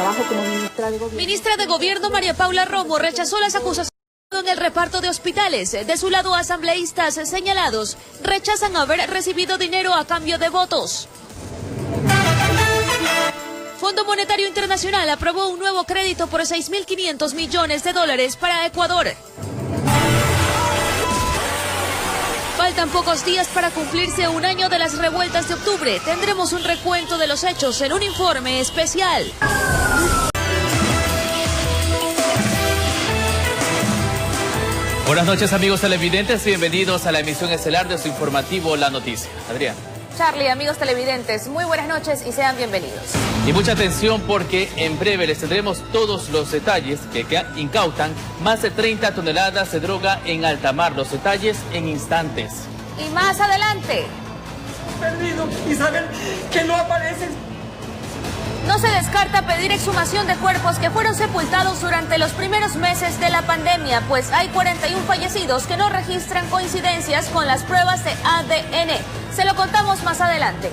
trabajo como ministra de Gobierno. Ministra de Gobierno María Paula Romo rechazó las acusaciones en el reparto de hospitales. De su lado, asambleístas señalados rechazan haber recibido dinero a cambio de votos. Fondo Monetario Internacional aprobó un nuevo crédito por $6.500 millones para Ecuador. Faltan pocos días para cumplirse un año de las revueltas de octubre. Tendremos un recuento de los hechos en un informe especial. Buenas noches, amigos televidentes, bienvenidos a la emisión estelar de su informativo La Noticia. Adrián. Charlie, amigos televidentes, muy buenas noches y sean bienvenidos. Y mucha atención porque en breve les tendremos todos los detalles que incautan más de 30 toneladas de droga en alta mar. Los detalles en instantes. Y más adelante. Perdido, Isabel, que no apareces. No se descarta pedir exhumación de cuerpos que fueron sepultados durante los primeros meses de la pandemia, pues hay 41 fallecidos que no registran coincidencias con las pruebas de ADN. Se lo contamos más adelante.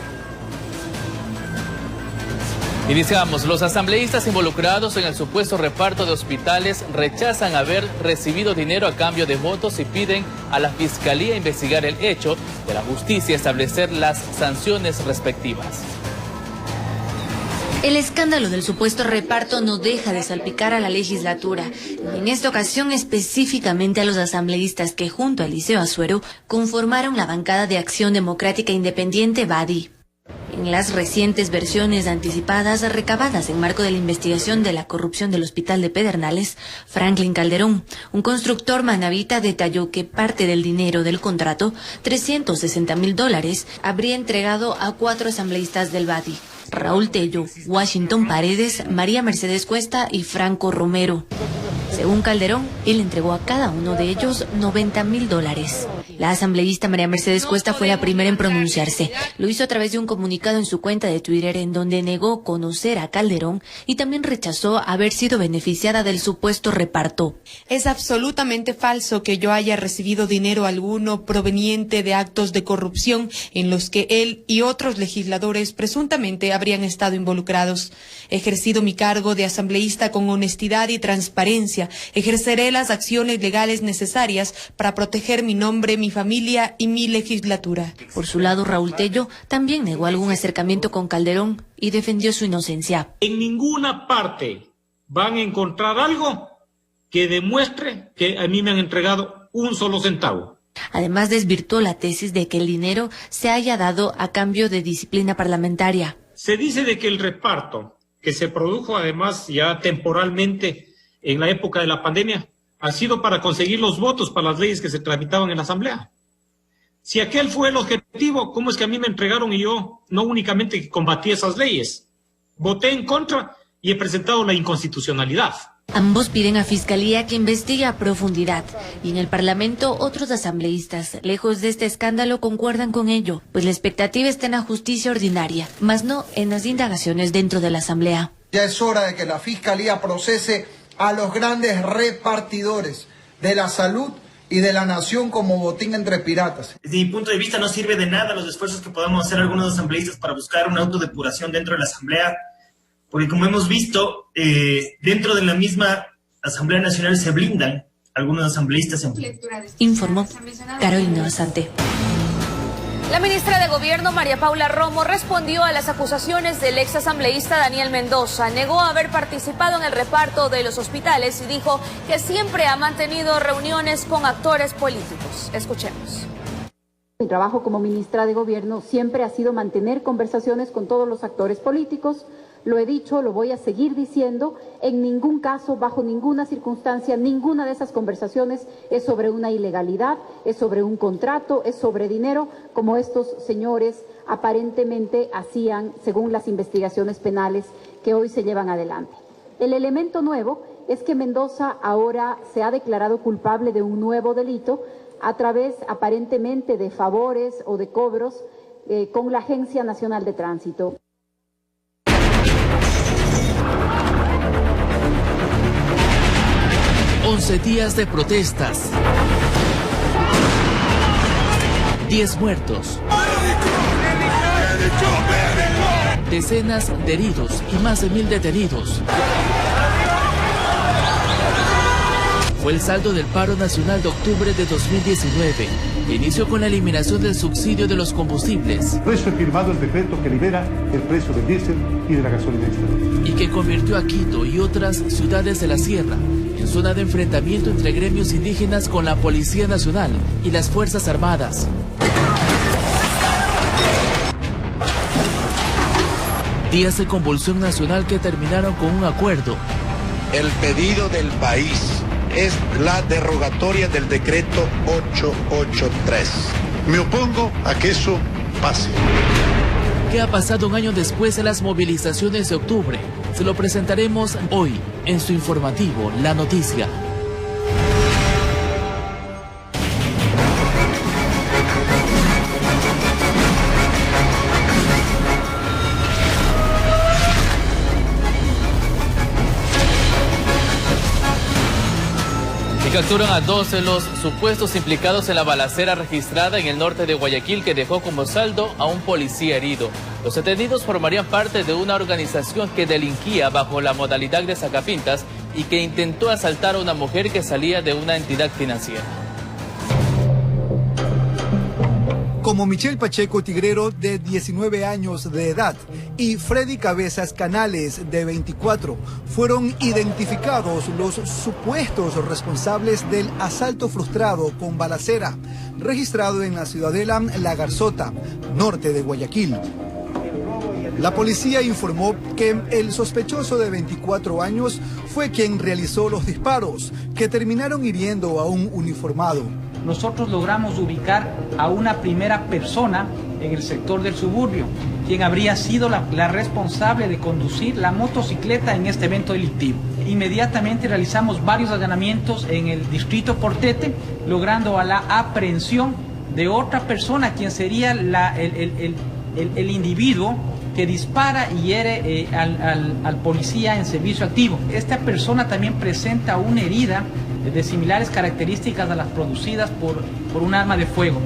Iniciamos. Los asambleístas involucrados en el supuesto reparto de hospitales rechazan haber recibido dinero a cambio de votos y piden a la Fiscalía investigar el hecho y a la justicia establecer las sanciones respectivas. El escándalo del supuesto reparto no deja de salpicar a la legislatura, y en esta ocasión específicamente a los asambleístas que junto a Eliseo Asuero conformaron la bancada de Acción Democrática Independiente BADI. En las recientes versiones anticipadas recabadas en marco de la investigación de la corrupción del Hospital de Pedernales, Franklin Calderón, un constructor manabita, detalló que parte del dinero del contrato, $360.000, habría entregado a 4 asambleístas del BADI: Raúl Tello, Washington Paredes, María Mercedes Cuesta y Franco Romero. Según Calderón, él entregó a cada uno de ellos $90.000. La asambleísta María Mercedes Cuesta fue la primera en pronunciarse. Lo hizo a través de un comunicado en su cuenta de Twitter, en donde negó conocer a Calderón y también rechazó haber sido beneficiada del supuesto reparto. Es absolutamente falso que yo haya recibido dinero alguno proveniente de actos de corrupción en los que él y otros legisladores presuntamente habrían estado involucrados. He ejercido mi cargo de asambleísta con honestidad y transparencia. Ejerceré las acciones legales necesarias para proteger mi nombre, mi familia y mi legislatura. Por su lado, Raúl Tello también negó algún acercamiento con Calderón y defendió su inocencia. En ninguna parte van a encontrar algo que demuestre que a mí me han entregado un solo centavo. Además, desvirtuó la tesis de que el dinero se haya dado a cambio de disciplina parlamentaria. Se dice de que el reparto, que se produjo además ya temporalmente en la época de la pandemia, ha sido para conseguir los votos para las leyes que se tramitaban en la Asamblea. Si aquel fue el objetivo, ¿cómo es que a mí me entregaron y yo no únicamente combatí esas leyes? Voté en contra y he presentado la inconstitucionalidad. Ambos piden a Fiscalía que investigue a profundidad, y en el Parlamento otros asambleístas, lejos de este escándalo, concuerdan con ello, pues la expectativa está en la justicia ordinaria, más no en las indagaciones dentro de la Asamblea. Ya es hora de que la Fiscalía procese a los grandes repartidores de la salud y de la nación como botín entre piratas. Desde mi punto de vista no sirve de nada los esfuerzos que podamos hacer algunos asambleístas para buscar una autodepuración dentro de la Asamblea, porque como hemos visto, dentro de la misma Asamblea Nacional se blindan algunos asambleístas. Informó Carolina Basante. La ministra de Gobierno, María Paula Romo, respondió a las acusaciones del ex asambleísta Daniel Mendoza. Negó haber participado en el reparto de los hospitales y dijo que siempre ha mantenido reuniones con actores políticos. Escuchemos. Mi trabajo como ministra de Gobierno siempre ha sido mantener conversaciones con todos los actores políticos. Lo he dicho, lo voy a seguir diciendo. En ningún caso, bajo ninguna circunstancia, ninguna de esas conversaciones es sobre una ilegalidad, es sobre un contrato, es sobre dinero, como estos señores aparentemente hacían según las investigaciones penales que hoy se llevan adelante. El elemento nuevo es que Mendoza ahora se ha declarado culpable de un nuevo delito a través aparentemente de favores o de cobros con la Agencia Nacional de Tránsito. 11 días de protestas. 10 muertos. decenas de heridos y más de 1000 detenidos. Fue el saldo del paro nacional de octubre de 2019, que inició con la eliminación del subsidio de los combustibles. Por eso he firmado el decreto que libera el precio del diésel y de la gasolina extra. Y que convirtió a Quito y otras ciudades de la sierra en zona de enfrentamiento entre gremios indígenas con la Policía Nacional y las Fuerzas Armadas. Días de convulsión nacional que terminaron con un acuerdo. El pedido del país es la derogatoria del decreto 883. Me opongo a que eso pase. ¿Qué ha pasado un año después de las movilizaciones de octubre? Se lo presentaremos hoy en su informativo La Noticia. Capturan a 2 de los supuestos implicados en la balacera registrada en el norte de Guayaquil que dejó como saldo a un policía herido. Los detenidos formarían parte de una organización que delinquía bajo la modalidad de sacapintas y que intentó asaltar a una mujer que salía de una entidad financiera. Como Michelle Pacheco Tigrero, de 19 años de edad, y Freddy Cabezas Canales, de 24, fueron identificados los supuestos responsables del asalto frustrado con balacera, registrado en la ciudadela La Garzota, norte de Guayaquil. La policía informó que el sospechoso de 24 años fue quien realizó los disparos, que terminaron hiriendo a un uniformado. Nosotros logramos ubicar a una primera persona en el sector del suburbio, quien habría sido la responsable de conducir la motocicleta en este evento delictivo. Inmediatamente realizamos varios allanamientos en el distrito Portete, logrando a la aprehensión de otra persona, quien sería el individuo que dispara y hiere al policía en servicio activo. Esta persona también presenta una herida de similares características a las producidas por un arma de fuego.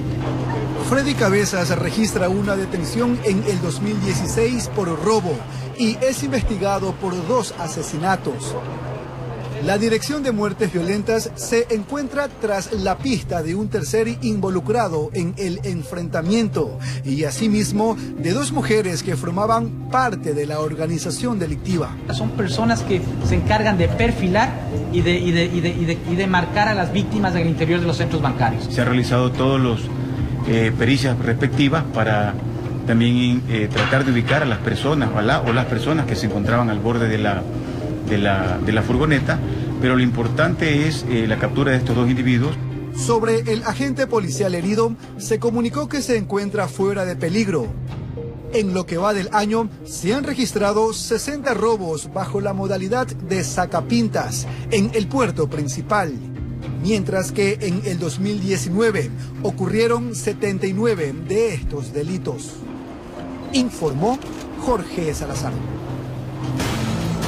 Freddy Cabezas registra una detención en el 2016 por robo y es investigado por 2 asesinatos. La Dirección de Muertes Violentas se encuentra tras la pista de un tercer involucrado en el enfrentamiento y asimismo de 2 mujeres que formaban parte de la organización delictiva. Son personas que se encargan de perfilar y de marcar a las víctimas en el interior de los centros bancarios. Se han realizado todos los pericias respectivas para también tratar de ubicar a las personas o las personas que se encontraban al borde de la furgoneta, pero lo importante es la captura de estos 2 individuos. Sobre el agente policial herido, se comunicó que se encuentra fuera de peligro. En lo que va del año, se han registrado 60 robos bajo la modalidad de sacapintas en el puerto principal, mientras que en el 2019 ocurrieron 79 de estos delitos. Informó Jorge Salazar.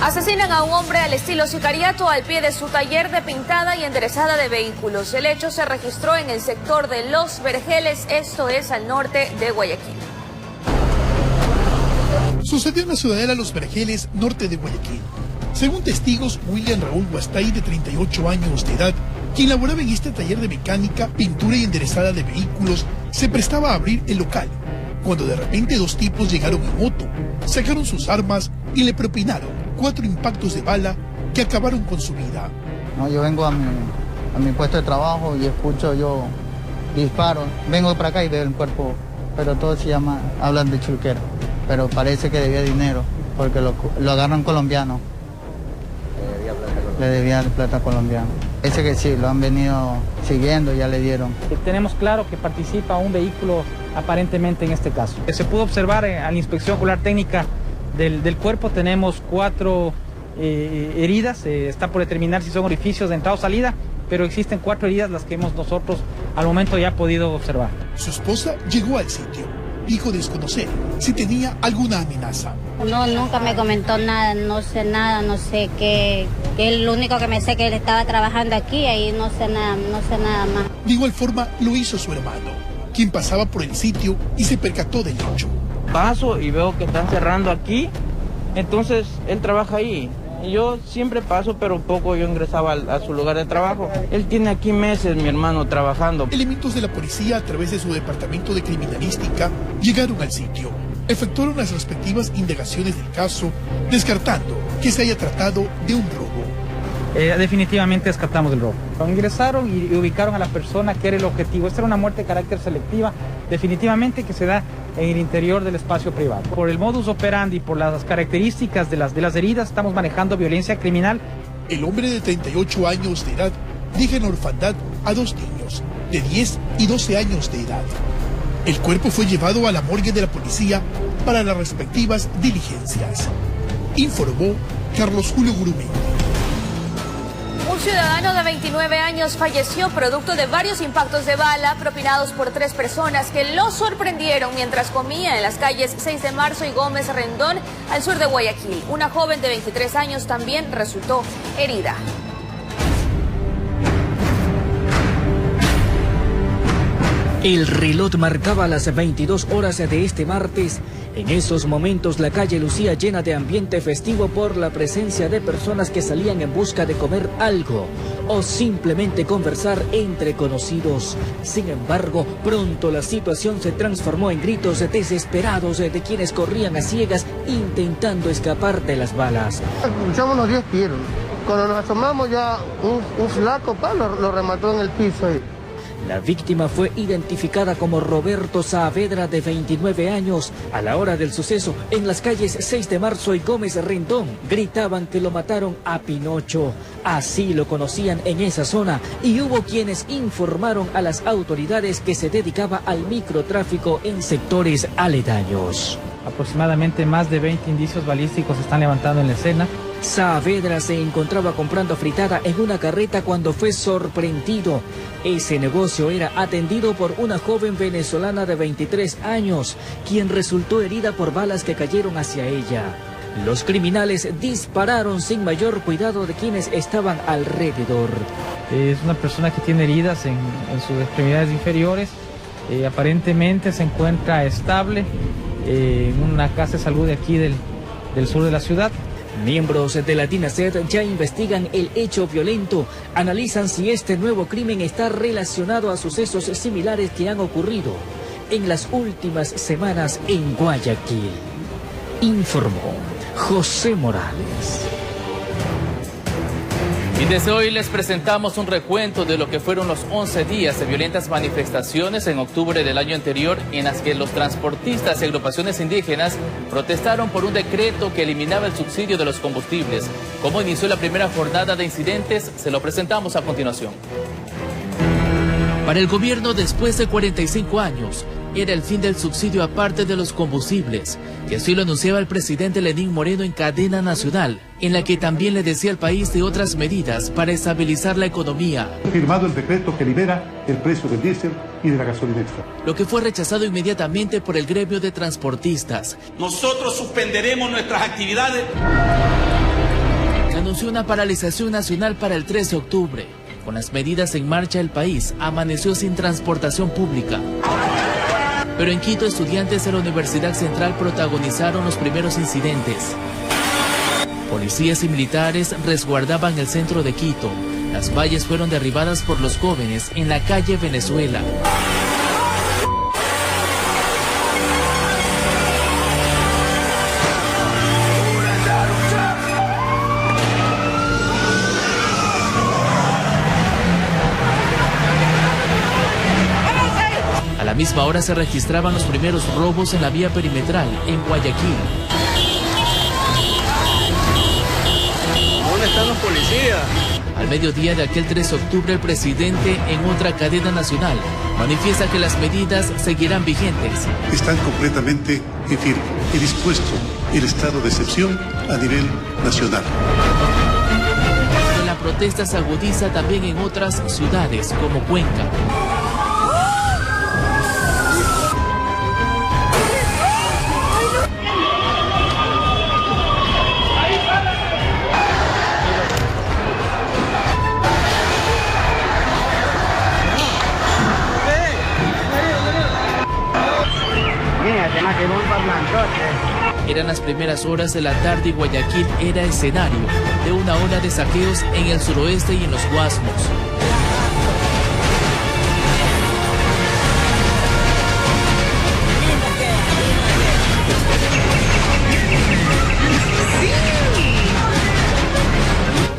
Asesinan a un hombre al estilo sicariato al pie de su taller de pintada y enderezada de vehículos. El hecho se registró en el sector de Los Vergeles, esto es al norte de Guayaquil. Sucedió en la ciudadela Los Vergeles, norte de Guayaquil. Según testigos, William Raúl Guastay, de 38 años de edad, quien laboraba en este taller de mecánica, pintura y enderezada de vehículos, se prestaba a abrir el local, cuando de repente 2 tipos llegaron en moto, sacaron sus armas y le propinaron 4 impactos de bala que acabaron con su vida. No, yo vengo a mi puesto de trabajo y escucho yo disparos. Vengo para acá y veo el cuerpo, pero todos hablan de chulquero. Pero parece que debía dinero, porque lo agarran colombiano. Le debía plata colombiano. Ese que sí, lo han venido siguiendo, ya le dieron. Tenemos claro que participa un vehículo aparentemente en este caso. Se pudo observar a la inspección ocular técnica del cuerpo, tenemos 4 heridas, está por determinar si son orificios de entrada o salida, pero existen 4 heridas las que hemos nosotros al momento ya podido observar. Su esposa llegó al sitio, dijo desconocer si tenía alguna amenaza. No, nunca me comentó nada, no sé qué. Lo único que me sé que él estaba trabajando aquí, ahí no sé nada más. De igual forma lo hizo su hermano, quien pasaba por el sitio y se percató del hecho. paso y veo que están cerrando aquí, entonces él trabaja ahí. Yo siempre paso, pero poco yo ingresaba a su lugar de trabajo. Él tiene aquí meses, mi hermano, trabajando. Elementos de la policía, a través de su departamento de criminalística, llegaron al sitio. Efectuaron las respectivas indagaciones del caso, descartando que se haya tratado de un robo. Definitivamente descartamos el robo. Ingresaron y ubicaron a la persona que era el objetivo. Esta era una muerte de carácter selectiva, definitivamente que se da en el interior del espacio privado. Por el modus operandi, por las características de las heridas, estamos manejando violencia criminal. El hombre de 38 años de edad deja en orfandad a 2 niños de 10 y 12 años de edad. El cuerpo fue llevado a la morgue de la policía para las respectivas diligencias. Informó Carlos Julio Gurumendi. Un ciudadano de 29 años falleció producto de varios impactos de bala propinados por 3 personas que lo sorprendieron mientras comía en las calles 6 de Marzo y Gómez Rendón, al sur de Guayaquil. Una joven de 23 años también resultó herida. El reloj marcaba las 22 horas de este martes. En esos momentos la calle lucía llena de ambiente festivo por la presencia de personas que salían en busca de comer algo o simplemente conversar entre conocidos. Sin embargo, pronto la situación se transformó en gritos desesperados de quienes corrían a ciegas intentando escapar de las balas. Escuchamos unos 10 tiros. Cuando nos asomamos ya un flaco lo remató en el piso ahí. La víctima fue identificada como Roberto Saavedra, de 29 años. A la hora del suceso, en las calles 6 de Marzo y Gómez Rendón, gritaban que lo mataron a Pinocho. Así lo conocían en esa zona, y hubo quienes informaron a las autoridades que se dedicaba al microtráfico en sectores aledaños. Aproximadamente más de 20 indicios balísticos se están levantando en la escena. Saavedra se encontraba comprando fritada en una carreta cuando fue sorprendido. Ese negocio era atendido por una joven venezolana de 23 años, quien resultó herida por balas que cayeron hacia ella. Los criminales dispararon sin mayor cuidado de quienes estaban alrededor. Es una persona que tiene heridas en sus extremidades inferiores. Aparentemente se encuentra estable en una casa de salud de aquí del sur de la ciudad. Miembros de la DINASED ya investigan el hecho violento, analizan si este nuevo crimen está relacionado a sucesos similares que han ocurrido en las últimas semanas en Guayaquil. Informó José Morales. Y desde hoy les presentamos un recuento de lo que fueron los 11 días de violentas manifestaciones en octubre del año anterior, en las que los transportistas y agrupaciones indígenas protestaron por un decreto que eliminaba el subsidio de los combustibles. ¿Cómo inició la primera jornada de incidentes? Se lo presentamos a continuación. Para el gobierno, después de 45 años, era el fin del subsidio aparte de los combustibles, que así lo anunciaba el presidente Lenín Moreno en cadena nacional, en la que también le decía al país de otras medidas para estabilizar la economía. Firmado el decreto que libera el precio del diésel y de la gasolina extra. Lo que fue rechazado inmediatamente por el gremio de transportistas. Nosotros suspenderemos nuestras actividades. Se anunció una paralización nacional para el 13 de octubre. Con las medidas en marcha, el país amaneció sin transportación pública. Pero en Quito, estudiantes de la Universidad Central protagonizaron los primeros incidentes. Policías y militares resguardaban el centro de Quito. Las vallas fueron derribadas por los jóvenes en la calle Venezuela. A la misma hora se registraban los primeros robos en la vía perimetral en Guayaquil. ¿Dónde están los policías? Al mediodía de aquel 3 de octubre, el presidente, en otra cadena nacional, manifiesta que las medidas seguirán vigentes. Están completamente en firme y dispuesto el estado de excepción a nivel nacional. Pero la protesta se agudiza también en otras ciudades como Cuenca. Eran las primeras horas de la tarde y Guayaquil era escenario de una ola de saqueos en el suroeste y en los Guasmos.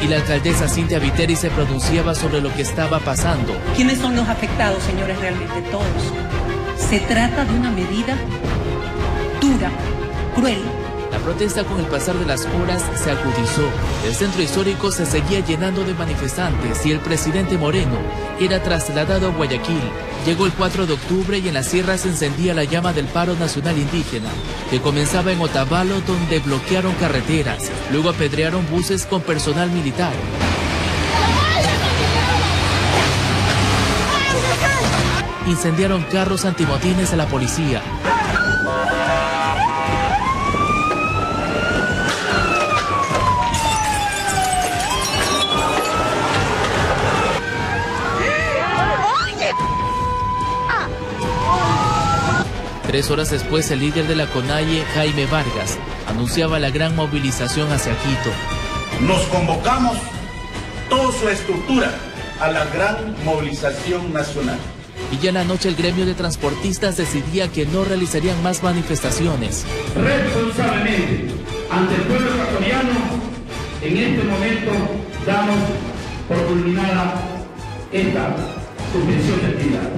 Y la alcaldesa Cintia Viteri se pronunciaba sobre lo que estaba pasando. ¿Quiénes son los afectados, señores? Realmente todos. Se trata de una medida dura, cruel. La protesta con el pasar de las horas se agudizó. El centro histórico se seguía llenando de manifestantes y el presidente Moreno era trasladado a Guayaquil. Llegó el 4 de octubre y en la sierra se encendía la llama del paro nacional indígena, que comenzaba en Otavalo, donde bloquearon carreteras. Luego apedrearon buses con personal militar. Incendiaron carros antimotines a la policía. Tres horas después, el líder de la CONAIE, Jaime Vargas, anunciaba la gran movilización hacia Quito. Nos convocamos, toda su estructura, a la gran movilización nacional. Y ya en la noche el gremio de transportistas decidía que no realizarían más manifestaciones. Responsablemente, ante el pueblo ecuatoriano, en este momento damos por culminada esta suspensión de actividad.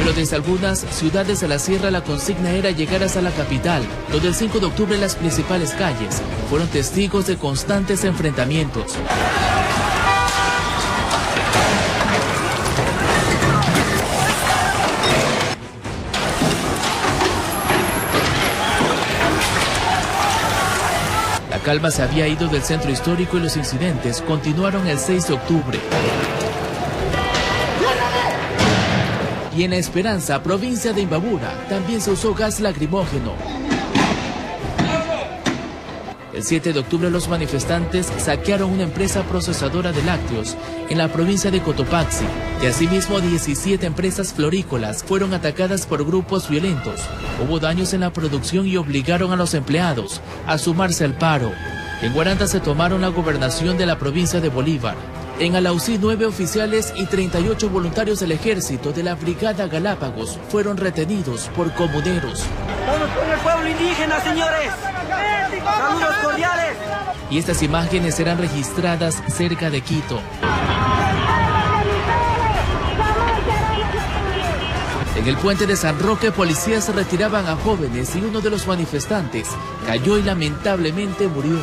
Pero desde algunas ciudades de la sierra la consigna era llegar hasta la capital, donde el 5 de octubre las principales calles fueron testigos de constantes enfrentamientos. La calma se había ido del centro histórico y los incidentes continuaron el 6 de octubre. Y en La Esperanza, provincia de Imbabura, también se usó gas lacrimógeno. El 7 de octubre los manifestantes saquearon una empresa procesadora de lácteos en la provincia de Cotopaxi, y asimismo 17 empresas florícolas fueron atacadas por grupos violentos. Hubo daños en la producción y obligaron a los empleados a sumarse al paro. En Guaranda se tomaron la gobernación de la provincia de Bolívar. En Alausí, 9 oficiales y 38 voluntarios del ejército de la Brigada Galápagos fueron retenidos por comuneros. Estamos con el pueblo indígena, señores. Saludos cordiales. Y estas imágenes serán registradas cerca de Quito. En el puente de San Roque, policías retiraban a jóvenes y uno de los manifestantes cayó y lamentablemente murió.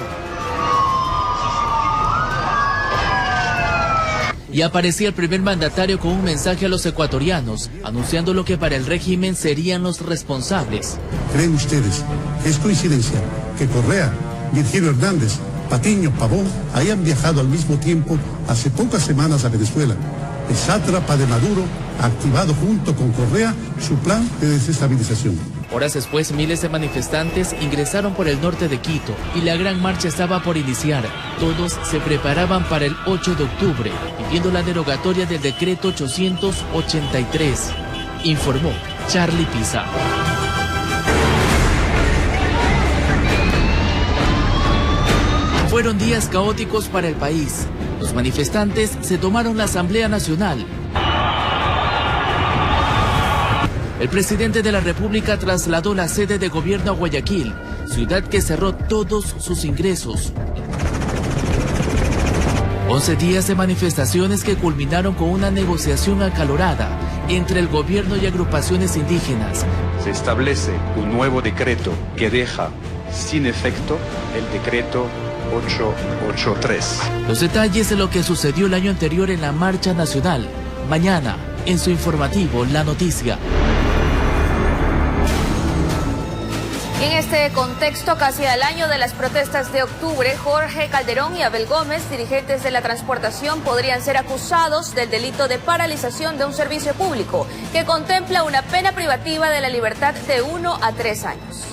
Y aparecía el primer mandatario con un mensaje a los ecuatorianos, anunciando lo que para el régimen serían los responsables. ¿Creen ustedes que es coincidencia que Correa, Virgilio Hernández, Patiño, Pavón hayan viajado al mismo tiempo hace pocas semanas a Venezuela? El sátrapa de Maduro ha activado junto con Correa su plan de desestabilización. Horas después, miles de manifestantes ingresaron por el norte de Quito y la gran marcha estaba por iniciar. Todos se preparaban para el 8 de octubre, pidiendo la derogatoria del decreto 883. Informó Charlie Pisa. Fueron días caóticos para el país. Los manifestantes se tomaron la Asamblea Nacional. El presidente de la República trasladó la sede de gobierno a Guayaquil, ciudad que cerró todos sus ingresos. 11 días de manifestaciones que culminaron con una negociación acalorada entre el gobierno y agrupaciones indígenas. Se establece un nuevo decreto que deja sin efecto el decreto 883. Los detalles de lo que sucedió el año anterior en la marcha nacional. Mañana, en su informativo La Noticia. En este contexto, casi al año de las protestas de octubre, Jorge Calderón y Abel Gómez, dirigentes de la transportación, podrían ser acusados del delito de paralización de un servicio público, que contempla una pena privativa de la libertad de 1 a 3 años.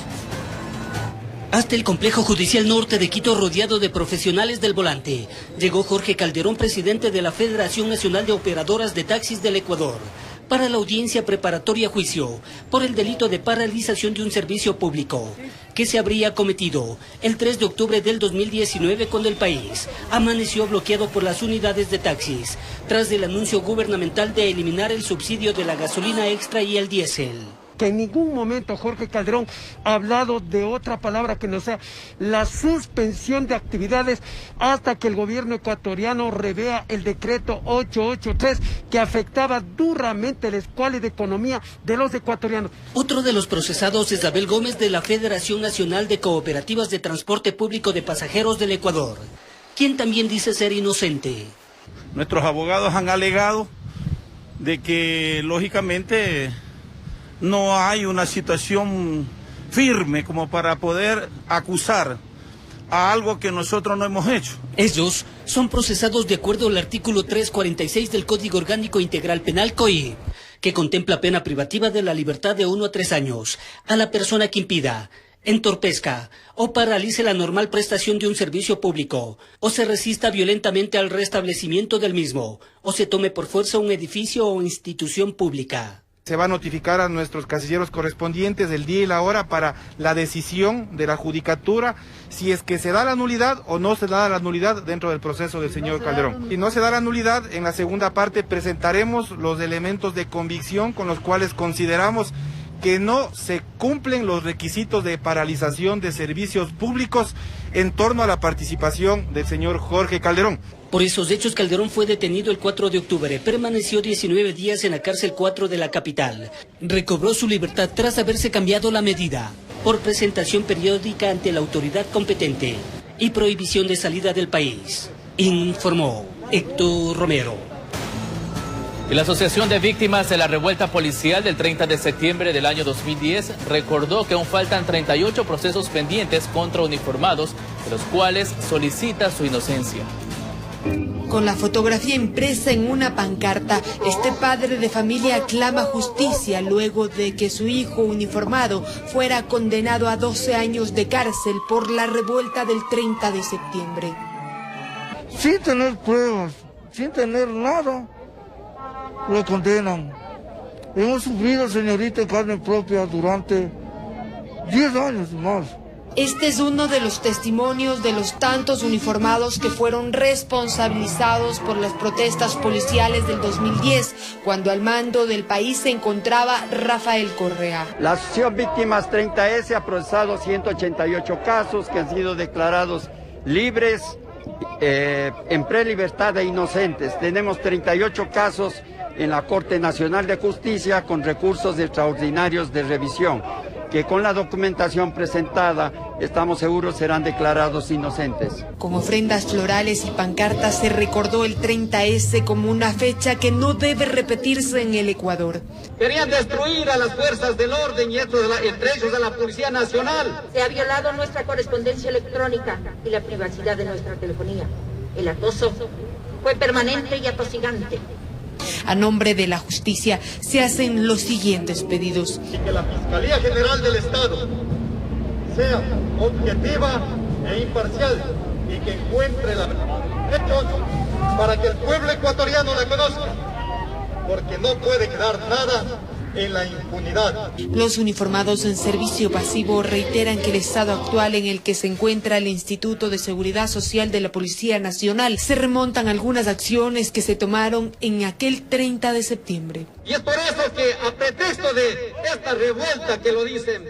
Hasta el complejo judicial norte de Quito, rodeado de profesionales del volante, llegó Jorge Calderón, presidente de la Federación Nacional de Operadoras de Taxis del Ecuador. para la audiencia preparatoria a juicio por el delito de paralización de un servicio público que se habría cometido el 3 de octubre del 2019 cuando el país amaneció bloqueado por las unidades de taxis tras el anuncio gubernamental de eliminar el subsidio de la gasolina extra y el diésel. Que en ningún momento Jorge Calderón ha hablado de otra palabra que no sea la suspensión de actividades hasta que el gobierno ecuatoriano revea el decreto 883 que afectaba duramente la escuálida economía de los ecuatorianos. Otro de los procesados es Abel Gómez de la Federación Nacional de Cooperativas de Transporte Público de Pasajeros del Ecuador, quien también dice ser inocente. Nuestros abogados han alegado de que lógicamente no hay una situación firme como para poder acusar a algo que nosotros no hemos hecho. Ellos son procesados de acuerdo al artículo 346 del Código Orgánico Integral Penal COI, que contempla pena privativa de la libertad de 1 a 3 años a la persona que impida, entorpezca o paralice la normal prestación de un servicio público, o se resista violentamente al restablecimiento del mismo, o se tome por fuerza un edificio o institución pública. Se va a notificar a nuestros casilleros correspondientes el día y la hora para la decisión de la judicatura si es que se da la nulidad o no se da la nulidad dentro del proceso del señor Calderón. Si no se da la nulidad, en la segunda parte presentaremos los elementos de convicción con los cuales consideramos que no se cumplen los requisitos de paralización de servicios públicos en torno a la participación del señor Jorge Calderón. Por esos hechos, Calderón fue detenido el 4 de octubre, permaneció 19 días en la cárcel 4 de la capital. Recobró su libertad tras haberse cambiado la medida por presentación periódica ante la autoridad competente y prohibición de salida del país, informó Héctor Romero. Y la Asociación de Víctimas de la Revuelta Policial del 30 de septiembre del año 2010 recordó que aún faltan 38 procesos pendientes contra uniformados, de los cuales solicita su inocencia. Con la fotografía impresa en una pancarta, este padre de familia clama justicia luego de que su hijo uniformado fuera condenado a 12 años de cárcel por la revuelta del 30 de septiembre. Sin tener pruebas, sin tener nada, lo condenan. Hemos sufrido, señorita, en carne propia durante 10 años más. Este es uno de los testimonios de los tantos uniformados que fueron responsabilizados por las protestas policiales del 2010, cuando al mando del país se encontraba Rafael Correa. La Asociación Víctimas 30S ha procesado 188 casos que han sido declarados libres, en prelibertad e inocentes. Tenemos 38 casos en la Corte Nacional de Justicia con recursos extraordinarios de revisión, que con la documentación presentada estamos seguros serán declarados inocentes. Con ofrendas florales y pancartas se recordó el 30S como una fecha que no debe repetirse en el Ecuador. Querían destruir a las fuerzas del orden y entre ellos a la Policía Nacional. Se ha violado nuestra correspondencia electrónica y la privacidad de nuestra telefonía. El acoso fue permanente y atosigante. A nombre de la justicia se hacen los siguientes pedidos. Y que la Fiscalía General del Estado sea objetiva e imparcial y que encuentre la hechos para que el pueblo ecuatoriano la conozca, porque no puede quedar nada en la impunidad. Los uniformados en servicio pasivo reiteran que el estado actual en el que se encuentra el Instituto de Seguridad Social de la Policía Nacional se remontan a algunas acciones que se tomaron en aquel 30 de septiembre. Y es por eso que a pretexto de esta revuelta que lo dicen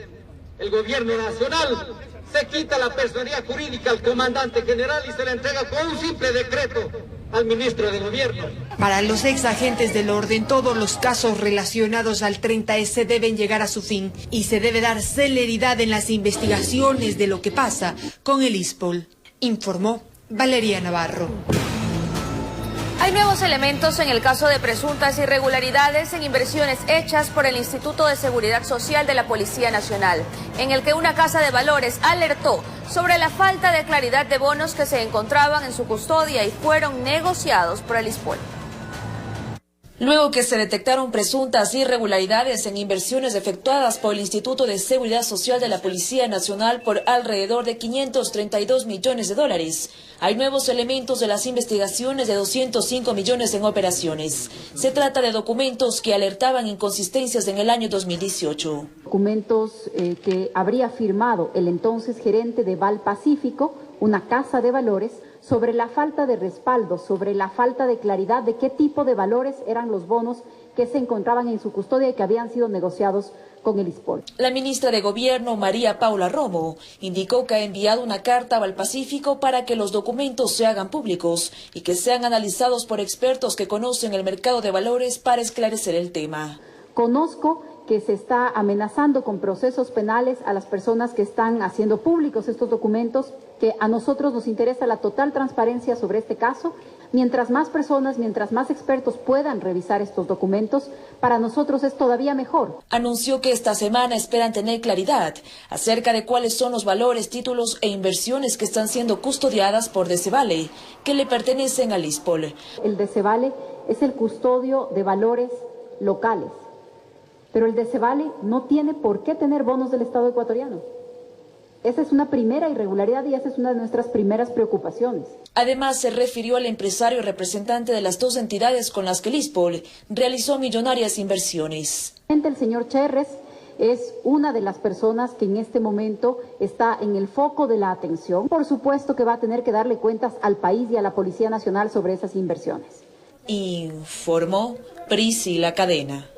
el gobierno nacional, se quita la personería jurídica al comandante general y se le entrega con un simple decreto al ministro de Gobierno. Para los ex agentes del orden, todos los casos relacionados al 30S deben llegar a su fin y se debe dar celeridad en las investigaciones de lo que pasa con el ISPOL, informó Valeria Navarro. Hay nuevos elementos en el caso de presuntas irregularidades en inversiones hechas por el Instituto de Seguridad Social de la Policía Nacional, en el que una casa de valores alertó sobre la falta de claridad de bonos que se encontraban en su custodia y fueron negociados por el ISPOL. Luego que se detectaron presuntas irregularidades en inversiones efectuadas por el Instituto de Seguridad Social de la Policía Nacional por alrededor de 532 millones de dólares, hay nuevos elementos de las investigaciones de 205 millones en operaciones. Se trata de documentos que alertaban inconsistencias en el año 2018. Documentos que habría firmado el entonces gerente de Val Pacífico, una casa de valores, sobre la falta de respaldo, sobre la falta de claridad de qué tipo de valores eran los bonos que se encontraban en su custodia y que habían sido negociados con el ISPOL. La ministra de Gobierno, María Paula Romo, indicó que ha enviado una carta a Valpacífico para que los documentos se hagan públicos y que sean analizados por expertos que conocen el mercado de valores para esclarecer el tema. Conozco que se está amenazando con procesos penales a las personas que están haciendo públicos estos documentos, que a nosotros nos interesa la total transparencia sobre este caso. Mientras más personas, mientras más expertos puedan revisar estos documentos, para nosotros es todavía mejor. Anunció que esta semana esperan tener claridad acerca de cuáles son los valores, títulos e inversiones que están siendo custodiadas por Decevale, que le pertenecen al ISPOL. El Decevale es el custodio de valores locales, pero el Decevale no tiene por qué tener bonos del Estado ecuatoriano. Esa es una primera irregularidad y esa es una de nuestras primeras preocupaciones. Además, se refirió al empresario representante de las dos entidades con las que el ISPOL realizó millonarias inversiones. El señor Cherres es una de las personas que en este momento está en el foco de la atención. Por supuesto que va a tener que darle cuentas al país y a la Policía Nacional sobre esas inversiones. Informó Priscila Cadena.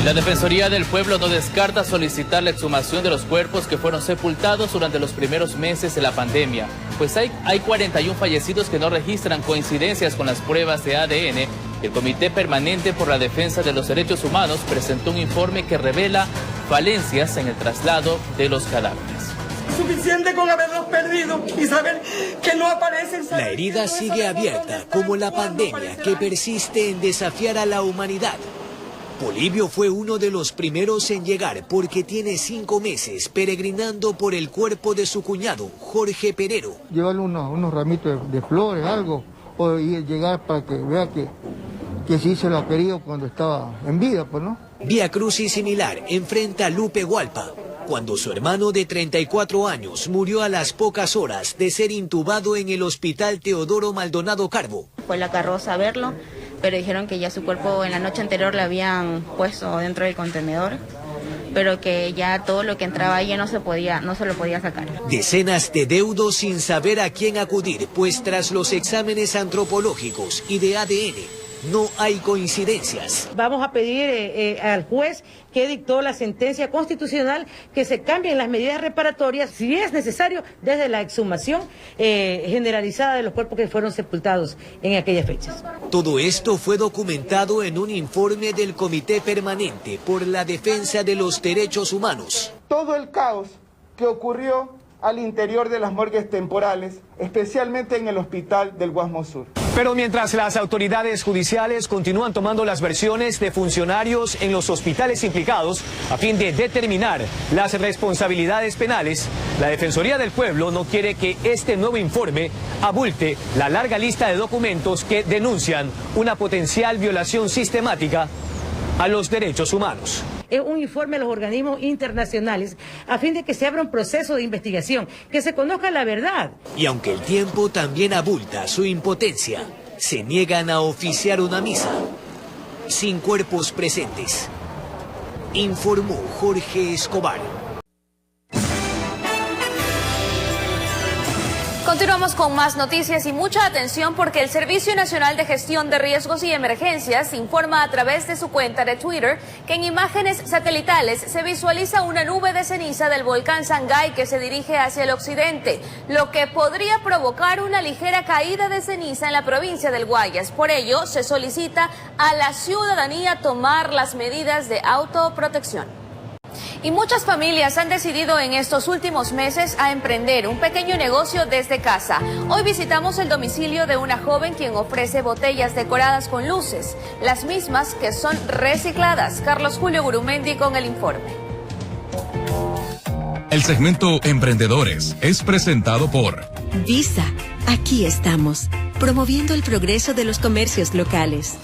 La Defensoría del Pueblo no descarta solicitar la exhumación de los cuerpos que fueron sepultados durante los primeros meses de la pandemia, pues hay 41 fallecidos que no registran coincidencias con las pruebas de ADN. El Comité Permanente por la Defensa de los Derechos Humanos presentó un informe que revela falencias en el traslado de los cadáveres. Suficiente con haberlos perdido y saber que no aparecen. La herida sigue abierta, como la pandemia que persiste en desafiar a la humanidad. Polibio fue uno de los primeros en llegar porque tiene 5 meses peregrinando por el cuerpo de su cuñado, Jorge Perero. Llevarle unos ramitos de flores, algo, o llegar para que vea que sí se lo ha querido cuando estaba en vida, pues, ¿no? Vía crucis similar enfrenta a Lupe Hualpa, cuando su hermano de 34 años murió a las pocas horas de ser intubado en el Hospital Teodoro Maldonado Carbo. Fue la carroza a verlo, pero dijeron que ya su cuerpo en la noche anterior le habían puesto dentro del contenedor, pero que ya todo lo que entraba ahí ya no se lo podía sacar. Decenas de deudos sin saber a quién acudir, pues tras los exámenes antropológicos y de ADN, no hay coincidencias. Vamos a pedir al juez que dictó la sentencia constitucional que se cambien las medidas reparatorias, si es necesario, desde la exhumación generalizada de los cuerpos que fueron sepultados en aquellas fechas. Todo esto fue documentado en un informe del Comité Permanente por la Defensa de los Derechos Humanos. Todo el caos que ocurrió al interior de las morgues temporales, especialmente en el hospital del Guasmo Sur. Pero mientras las autoridades judiciales continúan tomando las versiones de funcionarios en los hospitales implicados a fin de determinar las responsabilidades penales, la Defensoría del Pueblo no quiere que este nuevo informe abulte la larga lista de documentos que denuncian una potencial violación sistemática a los derechos humanos. Es un informe a los organismos internacionales a fin de que se abra un proceso de investigación, que se conozca la verdad. Y aunque el tiempo también abulta su impotencia, se niegan a oficiar una misa sin cuerpos presentes. Informó Jorge Escobar. Continuamos con más noticias y mucha atención porque el Servicio Nacional de Gestión de Riesgos y Emergencias informa a través de su cuenta de Twitter que en imágenes satelitales se visualiza una nube de ceniza del volcán Sangay que se dirige hacia el occidente, lo que podría provocar una ligera caída de ceniza en la provincia del Guayas. Por ello, se solicita a la ciudadanía tomar las medidas de autoprotección. Y muchas familias han decidido en estos últimos meses a emprender un pequeño negocio desde casa. Hoy visitamos el domicilio de una joven quien ofrece botellas decoradas con luces, las mismas que son recicladas. Carlos Julio Gurumendi con el informe. El segmento Emprendedores es presentado por Visa. Aquí estamos, promoviendo el progreso de los comercios locales.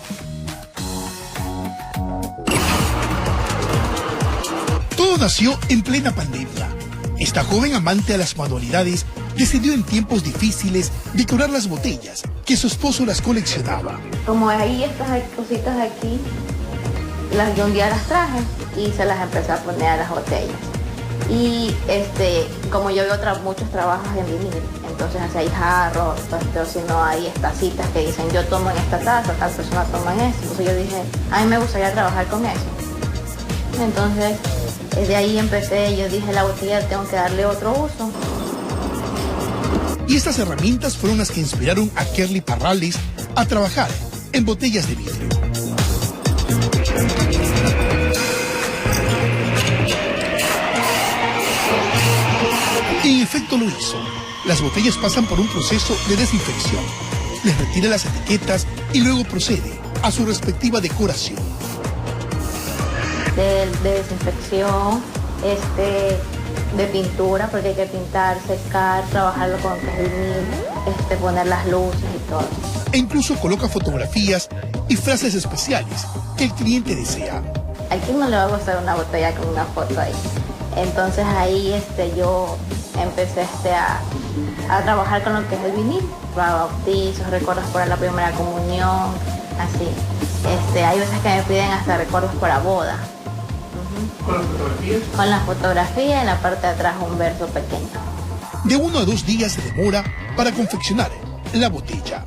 Todo nació en plena pandemia. Esta joven amante a las manualidades decidió en tiempos difíciles decorar las botellas que su esposo las coleccionaba. Como ahí estas cositas aquí, yo un día las traje y se las empecé a poner a las botellas. Y como yo veo muchos trabajos en vinil, entonces así hay jarros, si no hay tacitas que dicen yo tomo en esta taza, tal persona toma en esta. Entonces yo dije, a mí me gustaría trabajar con eso. Entonces de ahí empecé, yo dije la botella tengo que darle otro uso. Y estas herramientas fueron las que inspiraron a Kerly Parrales a trabajar en botellas de vidrio. En efecto lo hizo. Las botellas pasan por un proceso de desinfección. Les retira las etiquetas y luego procede a su respectiva decoración. De desinfección, de pintura, porque hay que pintar, secar, trabajarlo con vinil, poner las luces y todo. E incluso coloca fotografías y frases especiales que el cliente desea. ¿A quién no le va a gustar una botella con una foto ahí? Entonces ahí yo empecé a trabajar con lo que es el vinil, para bautizos, recuerdos para la primera comunión, así. Hay veces que me piden hasta recuerdos para boda. ¿Con las fotografías? Con las fotografías, en la parte de atrás un verso pequeño. De 1 a 2 días se demora para confeccionar la botella.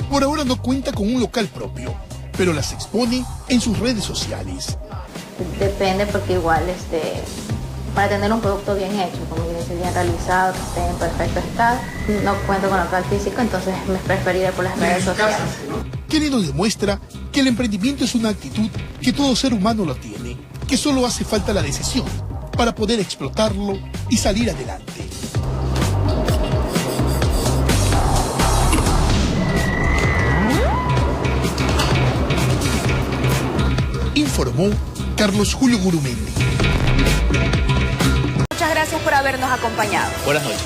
Por ahora no cuenta con un local propio, pero las expone en sus redes sociales. Depende porque igual para tener un producto bien hecho, como dice, bien realizado, que esté en perfecto estado, no cuento con local físico, entonces me preferiría por las redes sociales. Kelly nos demuestra que el emprendimiento es una actitud que todo ser humano lo tiene, que solo hace falta la decisión para poder explotarlo y salir adelante. Informó Carlos Julio Gurumendi. Muchas gracias por habernos acompañado. Buenas noches.